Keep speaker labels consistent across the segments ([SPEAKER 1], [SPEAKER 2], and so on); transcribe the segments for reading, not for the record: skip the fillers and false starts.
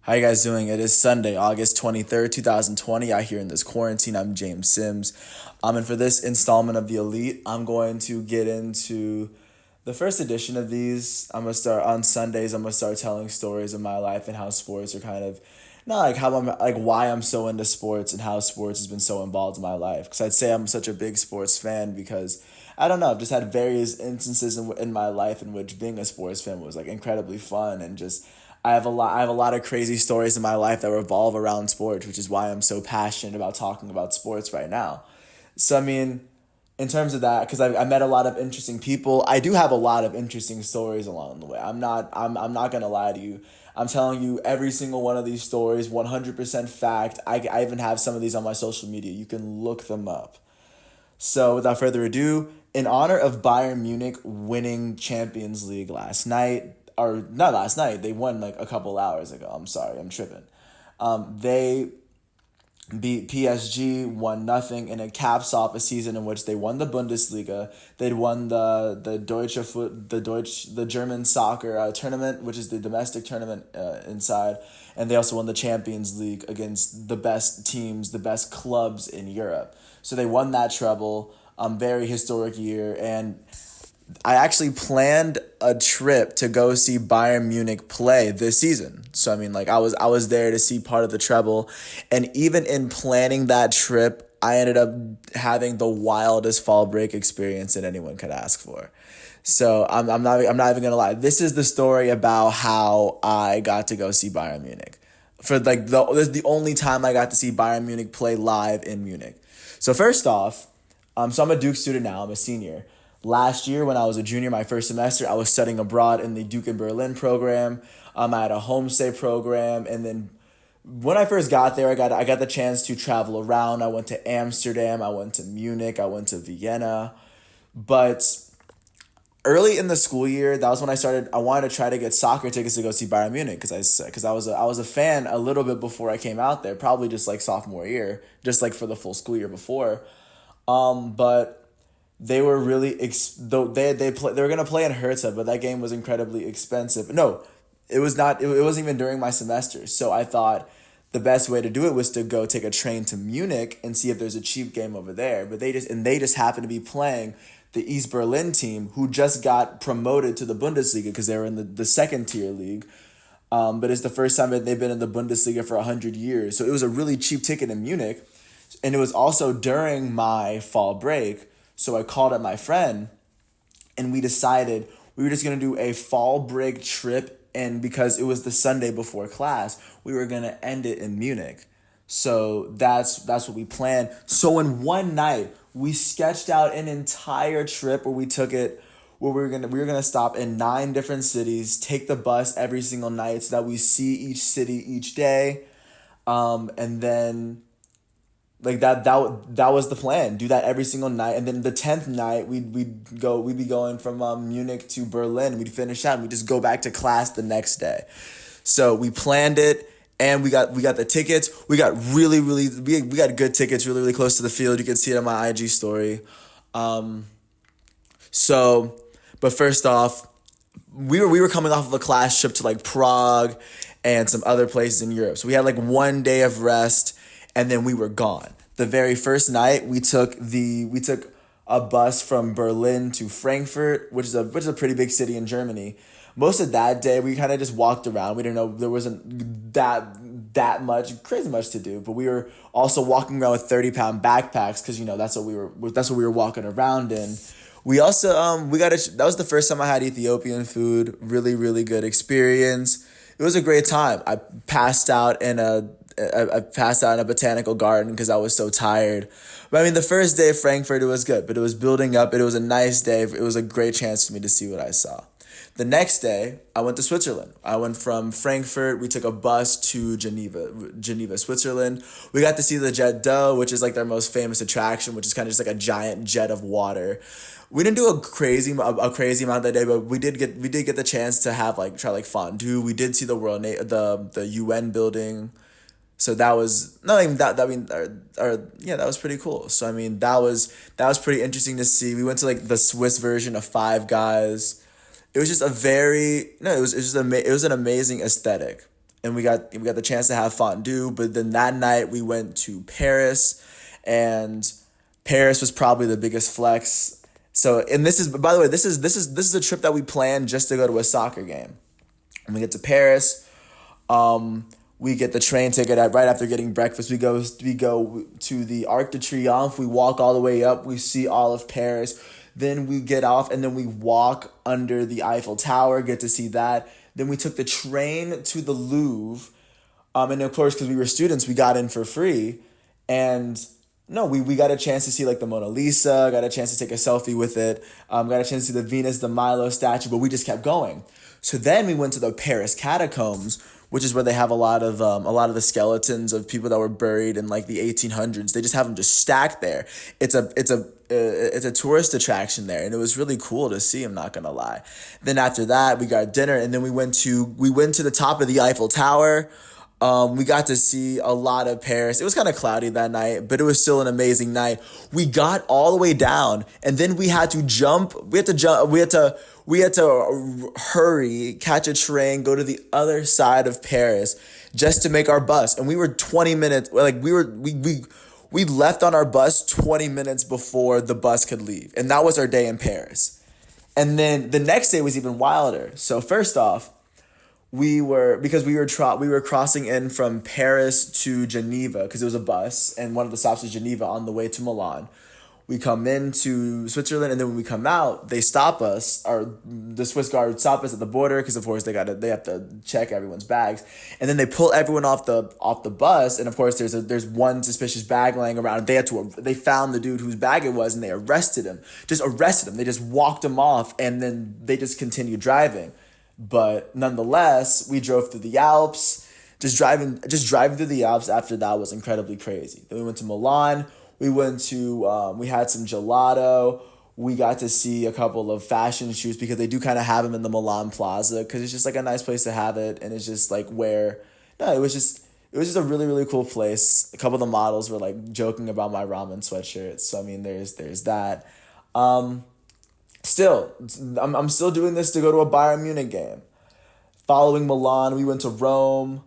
[SPEAKER 1] How you guys doing? It is Sunday, August 23rd, 2020. Out here in this quarantine, I'm James Sims. And for this installment of The Elite, I'm going to get into the first edition of these. I'm going to start on Sundays. I'm going to start telling stories of my life and how sports are kind of, not like how I'm, like why I'm so into sports and how sports has been so involved in my life. Because I'd say I'm such a big sports fan because I don't know, I've just had various instances in my life in which being a sports fan was like incredibly fun and just I have a lot of crazy stories in my life that revolve around sports, which is why I'm so passionate about talking about sports right now. So I mean, in terms of that, because I met a lot of interesting people, I do have a lot of interesting stories along the way. I'm not gonna lie to you. I'm telling you every single one of these stories, 100% fact. I even have some of these on my social media. You can look them up. So without further ado, in honor of Bayern Munich winning Champions League last night, or not last night, they won like a couple hours ago. I'm sorry, I'm tripping. They beat PSG 1-0, and it caps off a season in which they won the Bundesliga. They'd won the German soccer tournament, which is the domestic tournament inside, and they also won the Champions League against the best teams, the best clubs in Europe. So they won that treble. Very historic year, and I actually planned a trip to go see Bayern Munich play this season. So I mean, like I was there to see part of the treble, and even in planning that trip, I ended up having the wildest fall break experience that anyone could ask for. So I'm not even gonna lie. This is the story about how I got to go see Bayern Munich. For like this is the only time I got to see Bayern Munich play live in Munich. So first off, so I'm a Duke student now. I'm a senior. Last year, when I was a junior, my first semester, I was studying abroad in the Duke in Berlin program. I had a homestay program, and then when I first got there, I got the chance to travel around. I went to Amsterdam, I went to Munich, I went to Vienna. But early in the school year, that was when I started. I wanted to try to get soccer tickets to go see Bayern Munich because I was a fan a little bit before I came out there, probably just like sophomore year, just like for the full school year before. But they were really though they were gonna play in Hertha, but that game was incredibly expensive. No, it was not. It wasn't even during my semester. So I thought the best way to do it was to go take a train to Munich and see if there's a cheap game over there. But they just happened to be playing the East Berlin team, who just got promoted to the Bundesliga because they were in the second tier league. But it's the first time that they've been in the Bundesliga for 100 years. So it was a really cheap ticket in Munich, and it was also during my fall break. So I called up my friend, and we decided we were just going to do a fall break trip. And because it was the Sunday before class, we were going to end it in Munich. So that's what we planned. So in one night, we sketched out an entire trip where we took it, where we were gonna stop in 9 different cities, take the bus every single night so that we see each city each day. And then like that was the plan. Do that every single night, and then the 10th night we'd be going from Munich to Berlin. We'd finish out. And we'd just go back to class the next day. So we planned it, and we got the tickets. We got we got good tickets, really close to the field. You can see it on my IG story. So, but first off, we were coming off of a class trip to like Prague and some other places in Europe. So we had like one day of rest, and then we were gone. The very first night, we took a bus from Berlin to Frankfurt, which is a pretty big city in Germany. Most of that day, we kind of just walked around. We didn't know there wasn't that much crazy much to do, but we were also walking around with 30-pound backpacks because that's what we were walking around in. We also that was the first time I had Ethiopian food. Really good experience. It was a great time. I passed out in a botanical garden because I was so tired. But I mean, the first day of Frankfurt, it was good, but it was building up. It was a nice day. It was a great chance for me to see what I saw. The next day, I went to Switzerland. I went from Frankfurt. We took a bus to Geneva, Switzerland. We got to see the Jet d'Eau, which is like their most famous attraction, which is kind of just like a giant jet of water. We didn't do a crazy amount that day, but we did get the chance to have like try like fondue. We did see the UN building. So that was not even that. I mean, yeah, that was pretty cool. So I mean, that was pretty interesting to see. We went to like the Swiss version of Five Guys. It was just a very no. It was an amazing aesthetic. and we got the chance to have fondue. But then that night we went to Paris, and Paris was probably the biggest flex. So, and this is, by the way, this is a trip that we planned just to go to a soccer game. When we get to Paris, we get the train ticket right after getting breakfast. We go to the Arc de Triomphe. We walk all the way up. We see all of Paris. Then we get off, and then we walk under the Eiffel Tower. Get to see that. Then we took the train to the Louvre. And of course, because we were students, we got in for free. And no, we got a chance to see like the Mona Lisa, got a chance to take a selfie with it, got a chance to see the Venus de Milo statue, but we just kept going. So then we went to the Paris catacombs, which is where they have a lot of the skeletons of people that were buried in like the 1800s. They just have them just stacked there. It's a tourist attraction there, and it was really cool to see. I'm not gonna lie. Then after that, we got dinner, and then we went to the top of the Eiffel Tower. We got to see a lot of Paris. It was kind of cloudy that night, but it was still an amazing night. We got all the way down, and then we had to jump. We had to hurry, catch a train, go to the other side of Paris just to make our bus. And we were 20 minutes, like we left on our bus 20 minutes before the bus could leave. And that was our day in Paris. And then the next day was even wilder. So first off, we were crossing in from Paris to Geneva because it was a bus, and one of the stops was Geneva on the way to Milan. We come into Switzerland, and then when we come out, they stop us, or the Swiss guards stop us at the border because of course they have to check everyone's bags, and then they pull everyone off the bus, and of course there's one suspicious bag laying around. They found the dude whose bag it was, and they arrested him. They just walked him off, and then they just continued driving. But nonetheless, we drove through the Alps. Just driving through the Alps after that was incredibly crazy. Then we went to Milan. We had some gelato. We got to see a couple of fashion shoots because they do kind of have them in the Milan Plaza because it's just like a nice place to have it. And it's just like it was just a really, really cool place. A couple of the models were like joking about my ramen sweatshirts. So, I mean, there's that. Still, I'm still doing this to go to a Bayern Munich game. Following Milan, we went to Rome.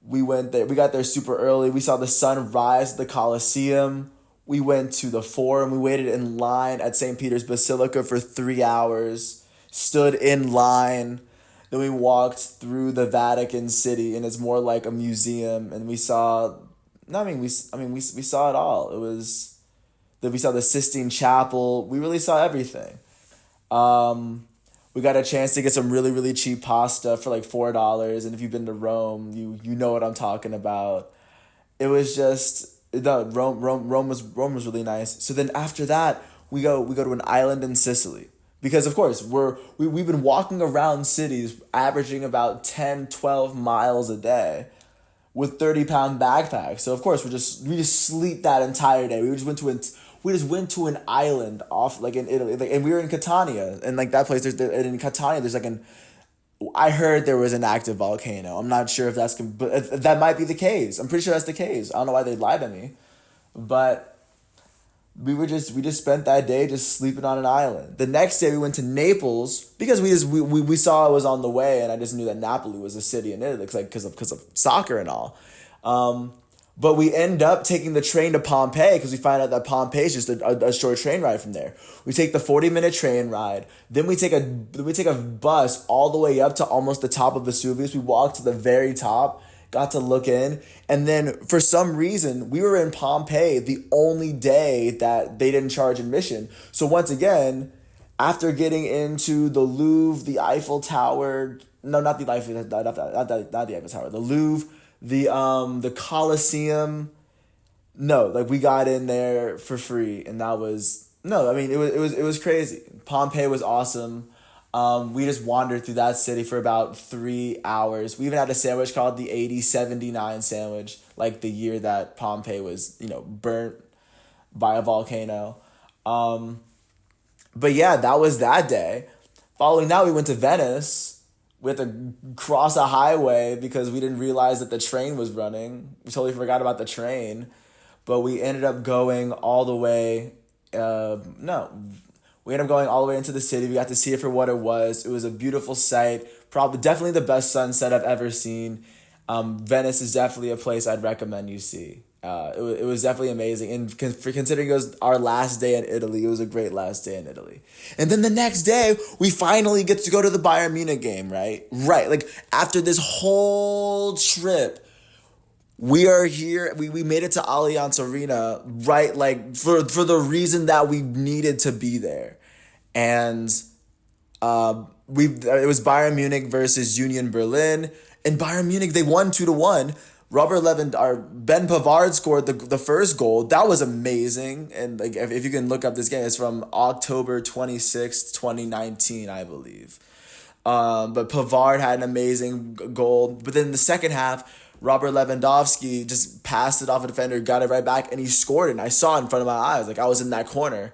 [SPEAKER 1] We went there. We got there super early. We saw the sun rise at the Colosseum. We went to the Forum. We waited in line at St. Peter's Basilica for 3 hours. Stood in line. Then we walked through the Vatican City, and it's more like a museum. And we saw. No, I mean we saw it all. It was. Then we saw the Sistine Chapel. We really saw everything. We got a chance to get some really, really cheap pasta for like $4. And if you've been to Rome, you know what I'm talking about. It was just Rome was really nice. So then after that, we go to an island in Sicily. Because of course we've been walking around cities averaging about 10, 12 miles a day with 30-pound backpacks. So of course we just sleep that entire day. We just went to an island off like in Italy, like, and we were in Catania, and like that place. In Catania, there's like I heard there was an active volcano. I'm not sure if but that might be the case. I'm pretty sure that's the case. I don't know why they'd lie to me, but we just spent that day just sleeping on an island. The next day we went to Naples because we saw it was on the way, and I just knew that Napoli was a city in Italy because of soccer and all. But we end up taking the train to Pompeii because we find out that Pompeii is just a short train ride from there. We take the 40-minute train ride. Then we take a bus all the way up to almost the top of Vesuvius. We walked to the very top, got to look in. And then for some reason, we were in Pompeii the only day that they didn't charge admission. So once again, after getting into the Louvre, the Eiffel Tower, no, not the Eiffel, not the Eiffel Tower, the Louvre, the Colosseum, no, like we got in there for free, and that was it was crazy. Pompeii was awesome. We just wandered through that city for about 3 hours. We even had a sandwich called the 8079 sandwich, like the year that Pompeii was burnt by a volcano. But yeah, that was that day. Following that, we went to Venice. We had to cross a highway because we didn't realize that the train was running. We totally forgot about the train. But we ended up going all the way... we ended up going all the way into the city. We got to see it for what it was. It was a beautiful sight. probably definitely the best sunset I've ever seen. Venice is definitely a place I'd recommend you see. It was definitely amazing, and for considering it was our last day in Italy, it was a great last day in Italy. And then the next day, we finally get to go to the Bayern Munich game, right? Right, like after this whole trip, we are here. We made it to Allianz Arena, right? Like for the reason that we needed to be there, and it was Bayern Munich versus Union Berlin. In Bayern Munich, they won 2-1. Robert Levin, our Ben Pavard scored the first goal. That was amazing. And like if you can look up this game, it's from October 26th, 2019, I believe. But Pavard had an amazing goal. But then the second half, Robert Lewandowski just passed it off a defender, got it right back, and he scored it. And I saw it in front of my eyes. Like I was in that corner.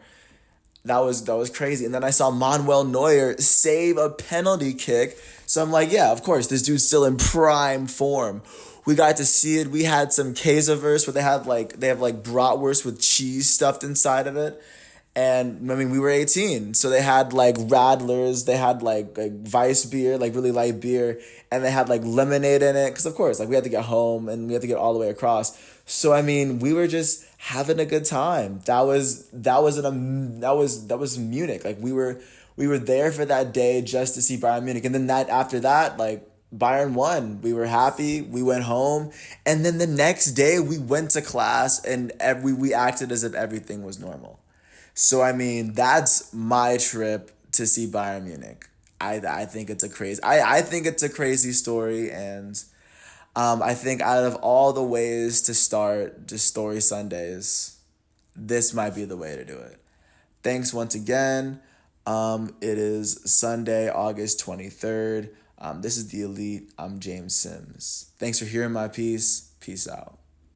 [SPEAKER 1] That was crazy. And then I saw Manuel Neuer save a penalty kick. So I'm like, yeah, of course, this dude's still in prime form. We got to see it. We had some quesaverse where they have like bratwurst with cheese stuffed inside of it. And I mean, we were 18, so they had like Radlers, they had like Weiss beer, like really light beer, and they had like lemonade in it. Because of course, like we had to get home and we had to get all the way across. So I mean, we were just having a good time. That was Munich. Like we were there for that day just to see Bayern Munich, and then after that, like Bayern won. We were happy. We went home, and then the next day we went to class, and we acted as if everything was normal. So I mean, that's my trip to see Bayern Munich. I think it's a crazy I think it's a crazy story, and I think out of all the ways to start just Story Sundays, this might be the way to do it. Thanks once again. It is Sunday, August 23rd. This is The Elite. I'm James Sims. Thanks for hearing my piece. Peace out.